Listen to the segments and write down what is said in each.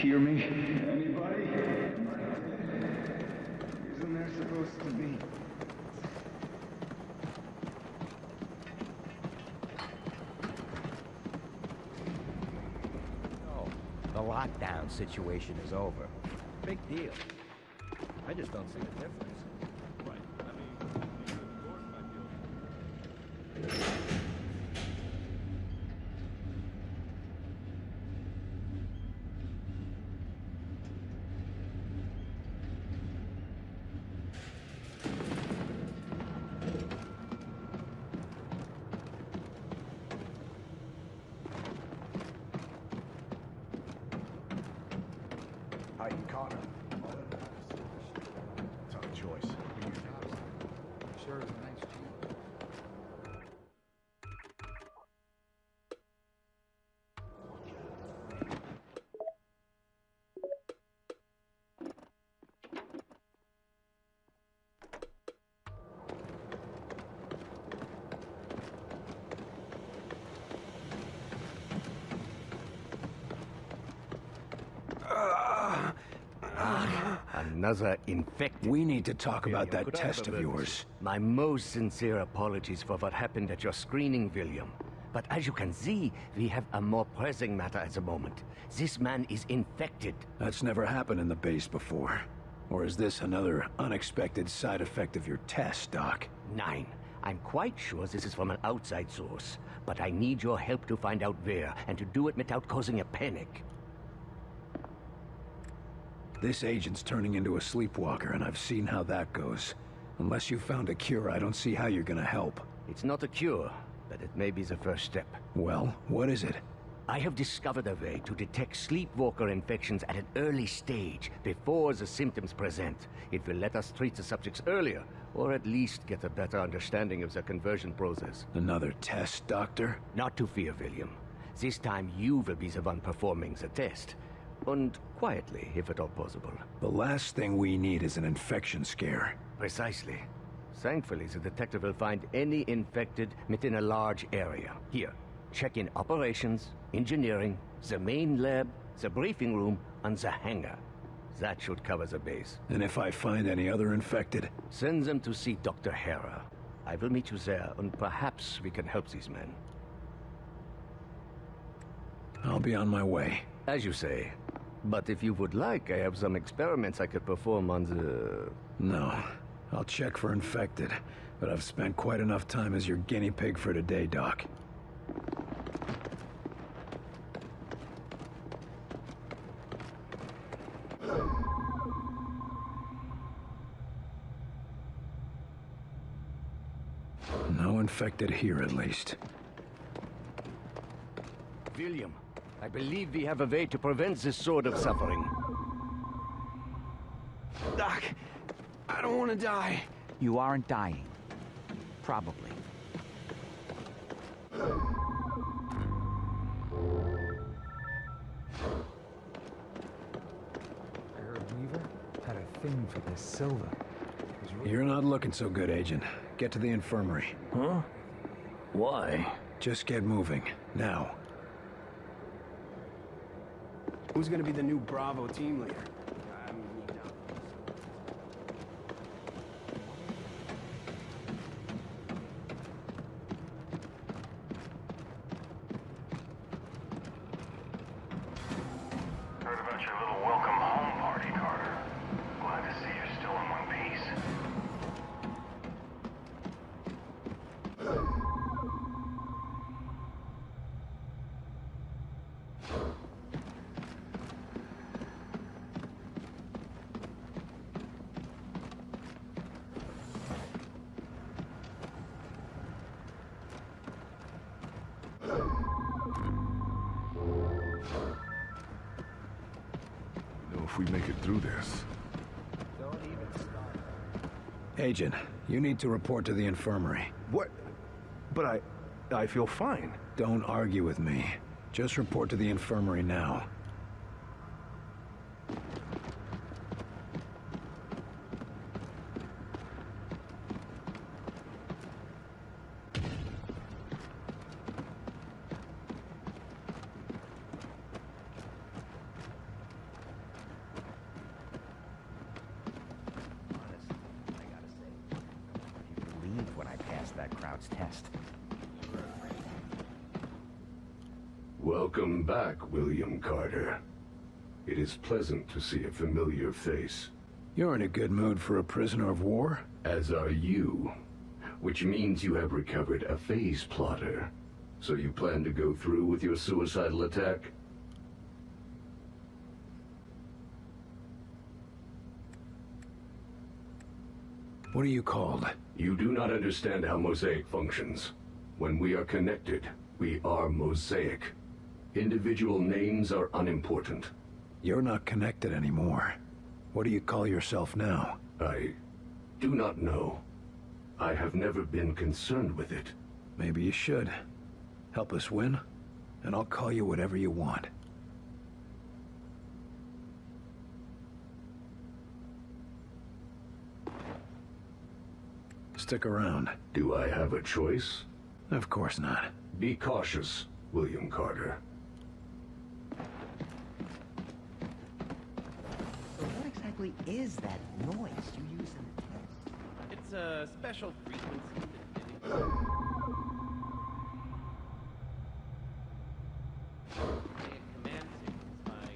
hear me? Anybody? Isn't there supposed to be? Oh, the lockdown situation is over. Big deal. I just don't see the difference. Right. I mean, the doors might be open. Heightened Connor. Tough choice. Sure is a nice Jeep. Another infected. We need to talk about that test of yours. My most sincere apologies for what happened at your screening, William. But as you can see, we have a more pressing matter at the moment. This man is infected. That's never happened in the base before. Or is this another unexpected side effect of your test, Doc? 9. I'm quite sure this is from an outside source, but I need your help to find out where, and to do it without causing a panic. This agent's turning into a sleepwalker, and I've seen how that goes. Unless you found a cure, I don't see how you're gonna help. It's not a cure, but it may be the first step. Well, what is it? I have discovered a way to detect sleepwalker infections at an early stage, before the symptoms present. It will let us treat the subjects earlier, or at least get a better understanding of the conversion process. Another test, Doctor? Not to fear, William. This time you will be the one performing the test. And quietly, if at all possible. The last thing we need is an infection scare. Precisely. Thankfully, the detective will find any infected within a large area. Here, check in operations, engineering, the main lab, the briefing room, and the hangar. That should cover the base. And if I find any other infected? Send them to see Dr. Hera. I will meet you there, and perhaps we can help these men. I'll be on my way. As you say. But if you would like, I have some experiments I could perform on the... No. I'll check for infected, but I've spent quite enough time as your guinea pig for today, Doc. No infected here, at least. William, I believe we have a way to prevent this sort of suffering. Doc, I don't want to die. You aren't dying. Probably. I heard Weaver had a thing for this Silva. You're not looking so good, Agent. Get to the infirmary. Huh? Why? Just get moving. Now. Who's gonna be the new Bravo team leader? Heard about your little welcome home party, Carter. Glad to see you're still in one piece. If we make it through this. Don't even start. Agent, you need to report to the infirmary. What? But I feel fine. Don't argue with me. Just report to the infirmary now. Welcome back, William Carter. It is pleasant to see a familiar face. You're in a good mood for a prisoner of war? As are you. Which means you have recovered a phase plotter. So you plan to go through with your suicidal attack? What are you called? You do not understand how Mosaic functions. When we are connected, we are Mosaic. Individual names are unimportant. You're not connected anymore. What do you call yourself now? I do not know. I have never been concerned with it. Maybe you should. Help us win, and I'll call you whatever you want. Stick around. Do I have a choice? Of course not. Be cautious, William Carter. So what exactly is that noise you use in the test? It's a special frequency that command signals by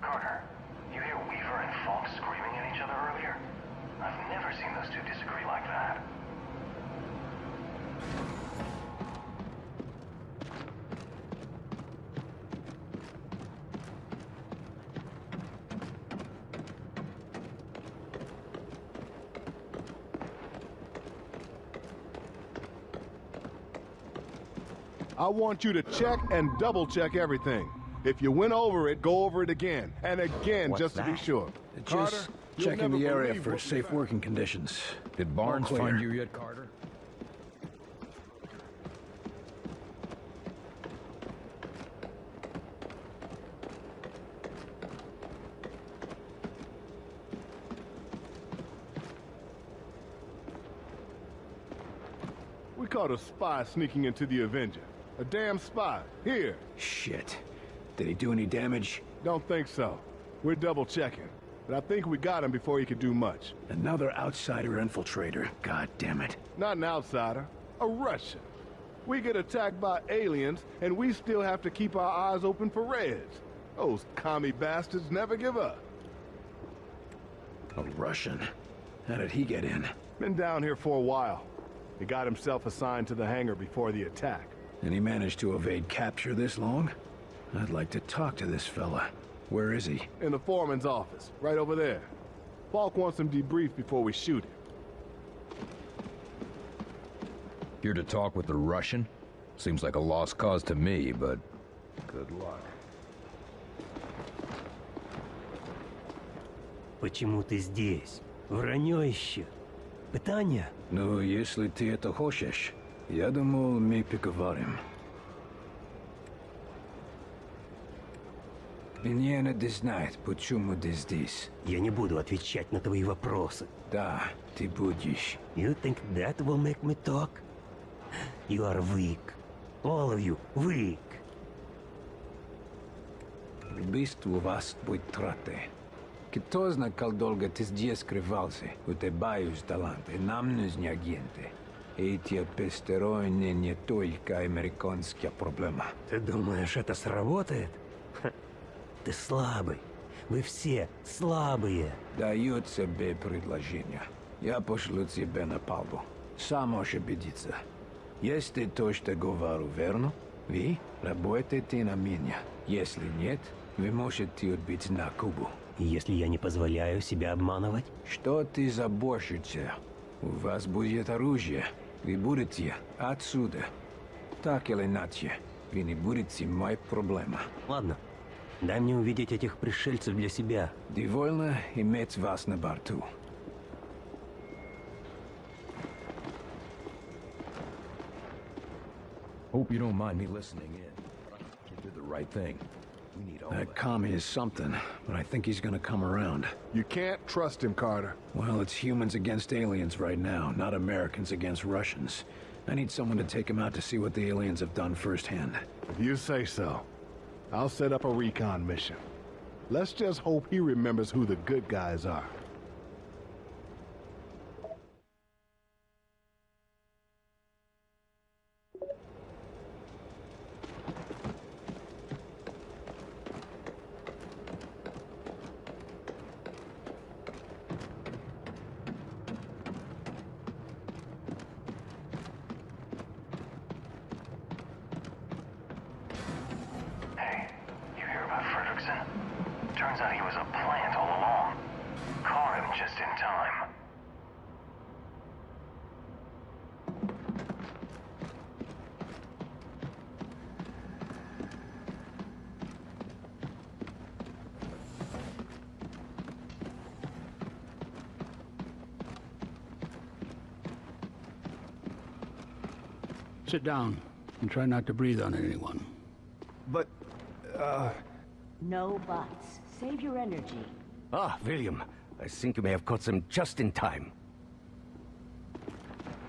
Carter, you hear Weaver and Falk screaming at each other earlier? I've never seen those two disagree like that. I want you to check and double check everything. If you went over it, go over it again and again, What's just to be that? sure. Just Carter, you'll checking never the area believe for what we safe found. working conditions. Did Barnes All clear. find you yet, Carter? We caught a spy sneaking into the Avenger. A damn spy. Here. Shit. Did he do any damage? Don't think so. We're double checking. But I think we got him before he could do much. Another outsider infiltrator. God damn it. Not an outsider. A Russian. We get attacked by aliens, and we still have to keep our eyes open for Reds. Those commie bastards never give up. A Russian? How did he get in? Been down here for a while. He got himself assigned to the hangar before the attack. And he managed to evade capture this long? I'd like to talk to this fella. Where is he? In the foreman's office, right over there. Falk wants him debriefed before we shoot him. Here to talk with the Russian? Seems like a lost cause to me, but good luck. Почему ты здесь? Вранье еще. Питание? Ну, если ты это хочешь, я думал, мы поговорим. Мне надо знать, почему ты здесь. Я не буду отвечать на твои вопросы. Да, ты будешь. You think that will make me talk? You are weak. All of you weak. Убийство вас будет траты. Кто знает, как долго ты здесь скрывался? У тебя есть таланты, нам нужны агенты. Эти посторонние не только американская проблема. Ты думаешь, это сработает? Ха. Ты слабый. Вы все слабые. Даю тебе предложение. Я пошлю тебя на палубу. Сам можешь убедиться. Если то, что говорю, верно, вы работаете на меня. Если нет, вы можете отбить на Кубу. Если я не позволяю себя обманывать? Что ты заботишься? У вас будет оружие. Вы будете отсюда. Так или иначе, вы не будете моя проблема. Ладно, дай мне увидеть этих пришельцев для себя. Довольно иметь вас на борту. Hope you don't mind me listening in. You did the right thing. We need all That commie is something, but I think he's gonna come around. You can't trust him, Carter. Well, it's humans against aliens right now, not Americans against Russians. I need someone to take him out to see what the aliens have done firsthand. If you say so. I'll set up a recon mission. Let's just hope he remembers who the good guys are. Turns out he was a plant all along. Caught him just in time. Sit down and try not to breathe on anyone. But, No buts. Save your energy. Ah, William. I think you may have caught them just in time.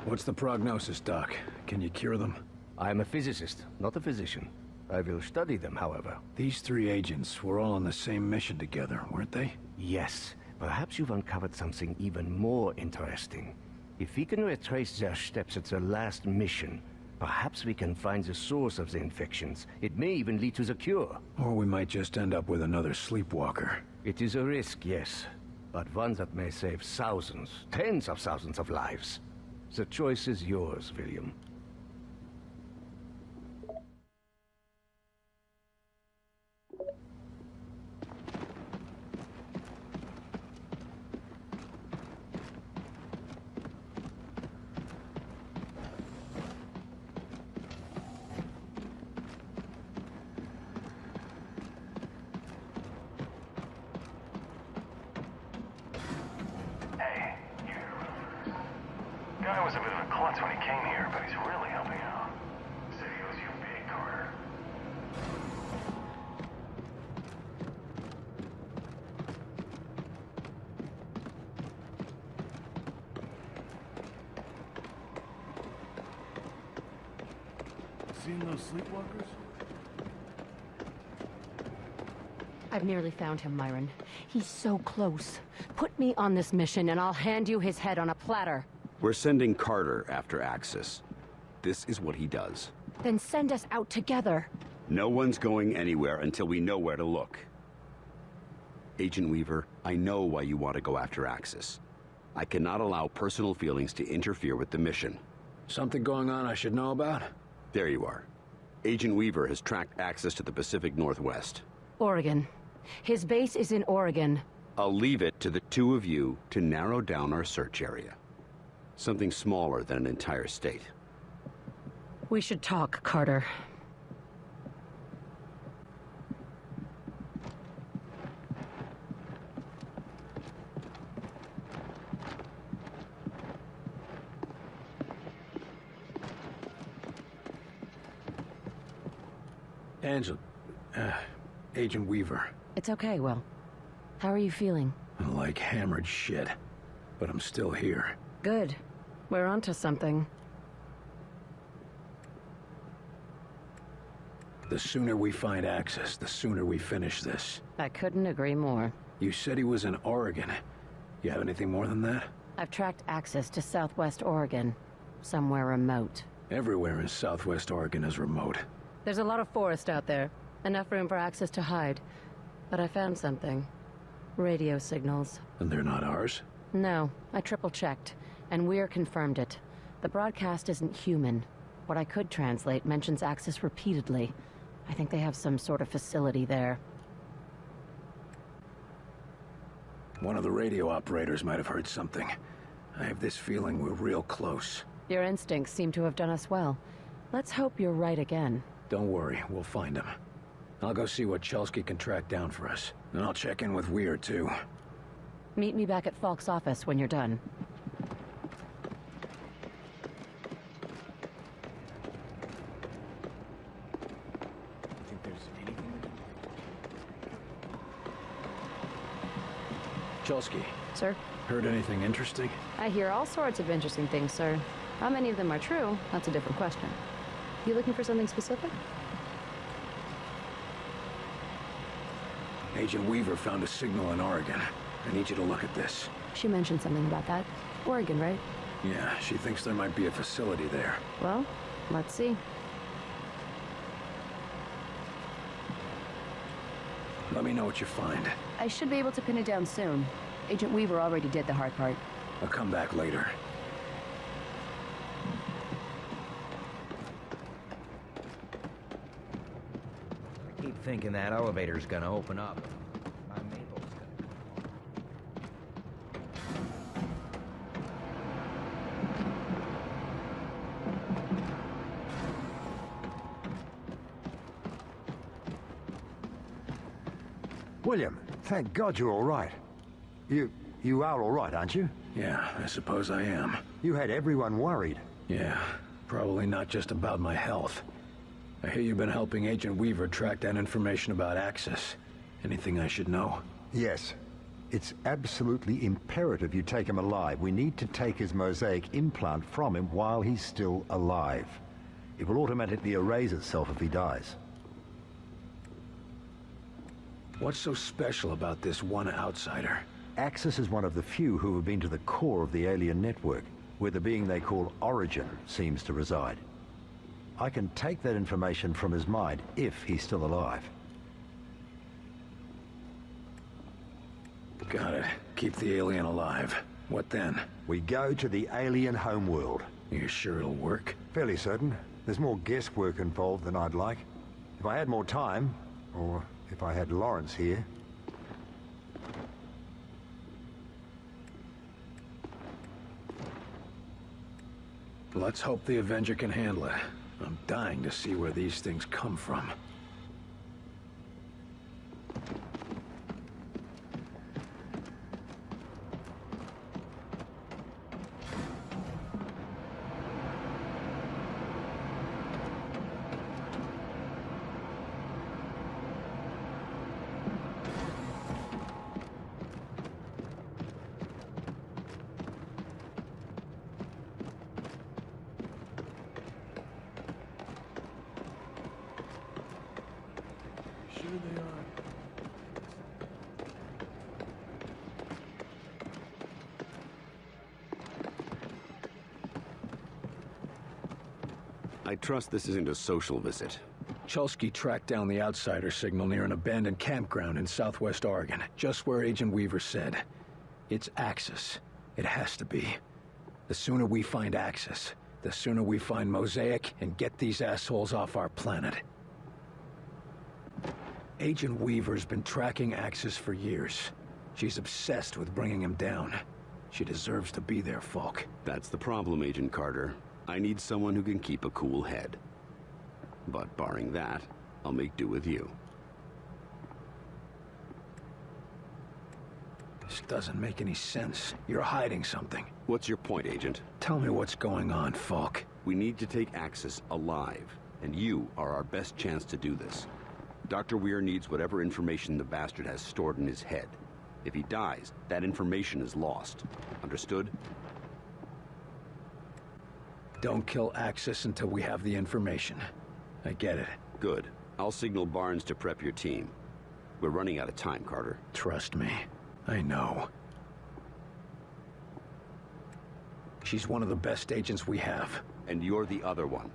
What's the prognosis, Doc? Can you cure them? I'm a physicist, not a physician. I will study them, however. These three agents were all on the same mission together, weren't they? Yes. Perhaps you've uncovered something even more interesting. If we can retrace their steps at their last mission, perhaps we can find the source of the infections. It may even lead to the cure. Or we might just end up with another sleepwalker. It is a risk, yes. But one that may save thousands, tens of thousands of lives. The choice is yours, William. Guy was a bit of a klutz when he came here, but he's really helping out. Said he owes you big, Carter. Seen those sleepwalkers? I've nearly found him, Myron. He's so close. Put me on this mission and I'll hand you his head on a platter. We're sending Carter after Axis. This is what he does. Then send us out together. No one's going anywhere until we know where to look. Agent Weaver, I know why you want to go after Axis. I cannot allow personal feelings to interfere with the mission. Something going on I should know about? There you are. Agent Weaver has tracked Axis to the Pacific Northwest. Oregon. His base is in Oregon. I'll leave it to the two of you to narrow down our search area. Something smaller than an entire state. We should talk, Carter. Angela, Agent Weaver. It's okay, Will. How are you feeling? Like hammered shit. But I'm still here. Good. We're onto something. The sooner we find Axis, the sooner we finish this. I couldn't agree more. You said he was in Oregon. You have anything more than that? I've tracked access to Southwest Oregon. Somewhere remote. Everywhere in Southwest Oregon is remote. There's a lot of forest out there. Enough room for access to hide. But I found something. Radio signals. And they're not ours? No, I triple-checked. And Weir confirmed it. The broadcast isn't human. What I could translate mentions Axis repeatedly. I think they have some sort of facility there. One of the radio operators might have heard something. I have this feeling we're real close. Your instincts seem to have done us well. Let's hope you're right again. Don't worry, we'll find him. I'll go see what Chelsky can track down for us. And I'll check in with Weir, too. Meet me back at Falk's office when you're done. Chelsky. Sir? Heard anything interesting? I hear all sorts of interesting things, sir. How many of them are true? That's a different question. You looking for something specific? Agent Weaver found a signal in Oregon. I need you to look at this. She mentioned something about that. Oregon, right? Yeah, she thinks there might be a facility there. Well, let's see. Let me know what you find. I should be able to pin it down soon. Agent Weaver already did the hard part. I'll come back later. I keep thinking that elevator's gonna open up. My Mabel's William, thank God you're all right. You are all right, aren't you? Yeah, I suppose I am. You had everyone worried. Yeah, probably not just about my health. I hear you've been helping Agent Weaver track down information about Axis. Anything I should know? Yes. It's absolutely imperative you take him alive. We need to take his mosaic implant from him while he's still alive. It will automatically erase itself if he dies. What's so special about this one outsider? Axis is one of the few who have been to the core of the alien network, where the being they call Origin seems to reside. I can take that information from his mind if he's still alive. Got it. Keep the alien alive. What then? We go to the alien homeworld. You sure it'll work? Fairly certain. There's more guesswork involved than I'd like. If I had more time, or if I had Lawrence here. Let's hope the Avenger can handle it. I'm dying to see where these things come from. I trust this isn't a social visit. Chelsky tracked down the outsider signal near an abandoned campground in southwest Oregon, just where Agent Weaver said. It's Axis. It has to be. The sooner we find Axis, the sooner we find Mosaic and get these assholes off our planet. Agent Weaver's been tracking Axis for years. She's obsessed with bringing him down. She deserves to be there, Falk. That's the problem, Agent Carter. I need someone who can keep a cool head. But barring that, I'll make do with you. This doesn't make any sense. You're hiding something. What's your point, Agent? Tell me what's going on, Falk. We need to take Axis alive, and you are our best chance to do this. Dr. Weir needs whatever information the bastard has stored in his head. If he dies, that information is lost. Understood? Don't kill Axis until we have the information. I get it. Good. I'll signal Barnes to prep your team. We're running out of time, Carter. Trust me. I know. She's one of the best agents we have. And you're the other one.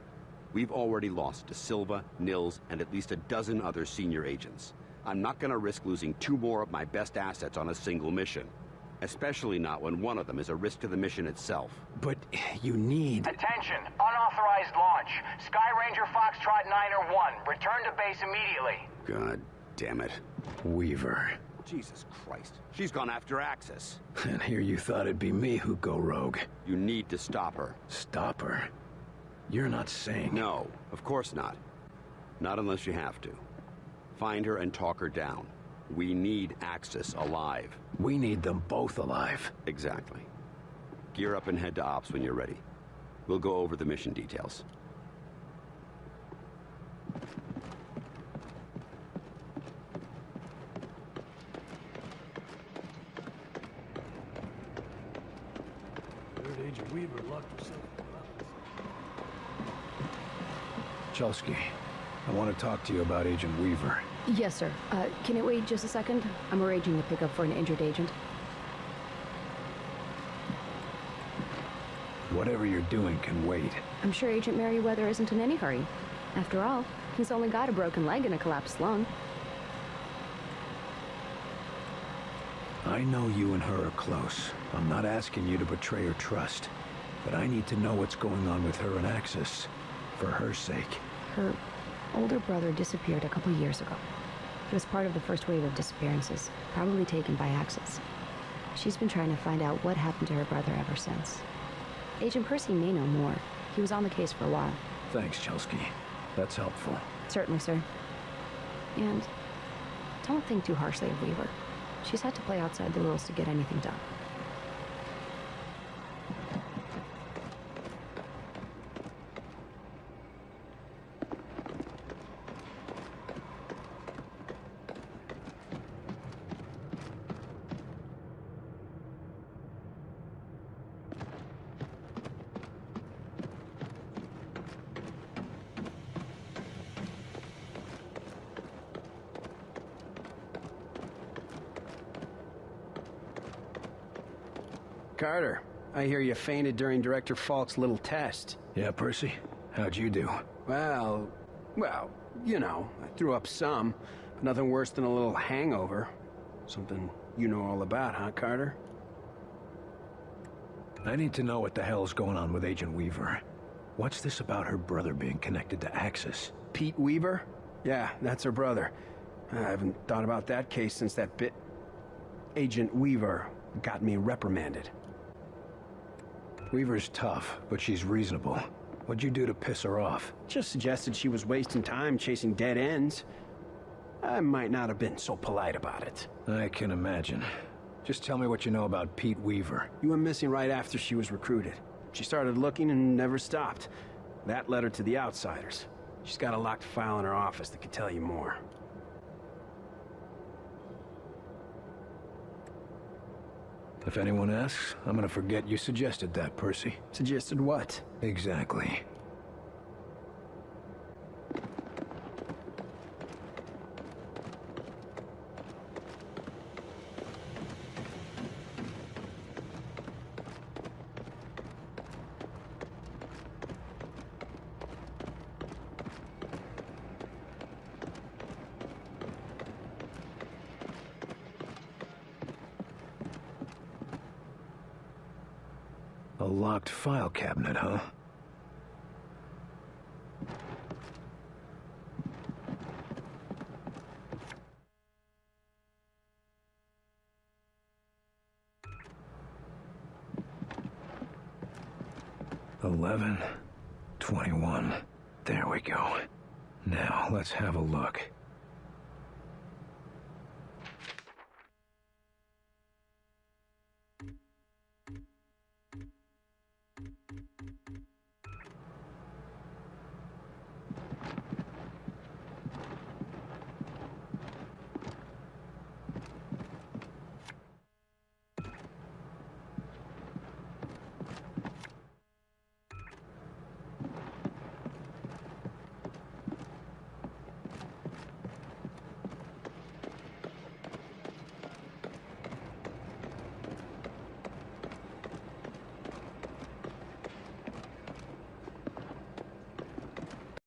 We've already lost De Silva, Nils, and at least a dozen other senior agents. I'm not gonna risk losing 2 more of my best assets on a single mission. Especially not when one of them is a risk to the mission itself. But you need... Attention! Unauthorized launch. Sky Ranger Foxtrot 901. Return to base immediately. God damn it. Weaver. Jesus Christ. She's gone after Axis. And here you thought it'd be me who'd go rogue. You need to stop her. Stop her? You're not saying... No, of course not. Not unless you have to. Find her and talk her down. We need Axis alive. We need them both alive. Exactly. Gear up and head to Ops when you're ready. We'll go over the mission details. Agent Weaver locked herself in the office. Chelsky, I want to talk to you about Agent Weaver. Yes, sir. Can it wait just a second? I'm arranging a pickup for an injured agent. Whatever you're doing can wait. I'm sure Agent Merriweather isn't in any hurry. After all, he's only got a broken leg and a collapsed lung. I know you and her are close. I'm not asking you to betray her trust. But I need to know what's going on with her and Axis. For her sake. Her older brother disappeared a couple years ago. He was part of the first wave of disappearances, probably taken by Axis. She's been trying to find out what happened to her brother ever since. Agent Percy may know more. He was on the case for a while. Thanks, Chelsky. That's helpful. Certainly, sir. And don't think too harshly of Weaver. She's had to play outside the rules to get anything done. Carter, I hear you fainted during Director Falk's little test. Yeah, Percy? How'd you do? Well, you know, I threw up some, but nothing worse than a little hangover. Something you know all about, huh, Carter? I need to know what the hell's going on with Agent Weaver. What's this about her brother being connected to Axis? Pete Weaver? Yeah, that's her brother. I haven't thought about that case since that bit... Agent Weaver got me reprimanded. Weaver's tough, but she's reasonable. What'd you do to piss her off? Just suggested she was wasting time chasing dead ends. I might not have been so polite about it. I can imagine. Just tell me what you know about Pete Weaver. You went missing right after she was recruited. She started looking and never stopped. That led her to the outsiders. She's got a locked file in her office that could tell you more. If anyone asks, I'm gonna forget you suggested that, Percy. Suggested what? Exactly. A locked file cabinet, huh? $11, 21. There we go. Now, let's have a look.